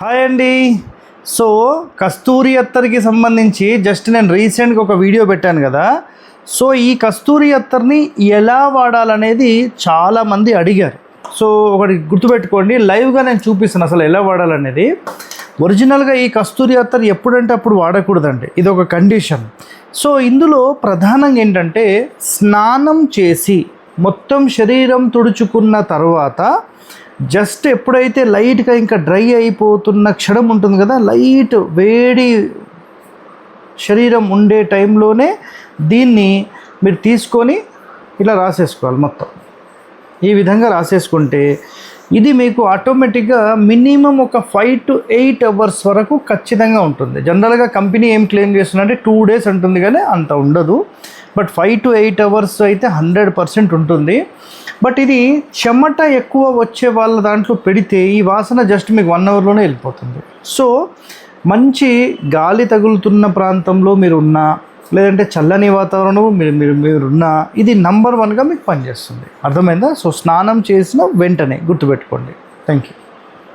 Hi అండి. So కస్తూరి అత్తర్కి సంబంధించి just నేను రీసెంట్గా ఒక వీడియో పెట్టాను కదా. సో ఈ కస్తూరి అత్తర్ని ఎలా వాడాలనేది చాలామంది అడిగారు. సో ఒకటి గుర్తుపెట్టుకోండి, లైవ్గా నేను చూపిస్తాను అసలు ఎలా వాడాలనేది. ఒరిజినల్గా ఈ కస్తూరి అత్తర్ ఎప్పుడంటే అప్పుడు వాడకూడదండి, ఇది ఒక కండిషన్. సో ఇందులో ప్రధానంగా ఏంటంటే స్నానం చేసి మొత్తం శరీరం తుడుచుకున్న తర్వాత జస్ట్ ఎప్పుడైతే లైట్గా ఇంకా డ్రై అయిపోతున్న క్షణం ఉంటుంది కదా, లైట్ వేడి శరీరం ఉండే టైంలోనే దీన్ని మీరు తీసుకొని ఇలా రాసేసుకోవాలి. మొత్తం ఈ విధంగా రాసేసుకుంటే ఇది మీకు ఆటోమేటిక్గా మినిమం ఒక 5 to 8 hours వరకు ఖచ్చితంగా ఉంటుంది. జనరల్గా కంపెనీ ఏం క్లెయిమ్ చేస్తుందంటే 2 days అంటుంది, కానీ అంత ఉండదు. బట్ 5 to 8 hours అయితే 100% ఉంటుంది. బట్ ఇది చెమట ఎక్కువ వచ్చే వాళ్ళ దాంట్లో పెడితే ఈ వాసన జస్ట్ మీకు 1 hourలోనే వెళ్ళిపోతుంది. సో మంచి గాలి తగులుతున్న ప్రాంతంలో మీరు ఉన్నా, లేదంటే చల్లని వాతావరణం మీరున్నా ఇది నంబర్ 1గా మీకు పనిచేస్తుంది. అర్థమైందా? సో స్నానం చేసిన వెంటనే గుర్తుపెట్టుకోండి. Thank you.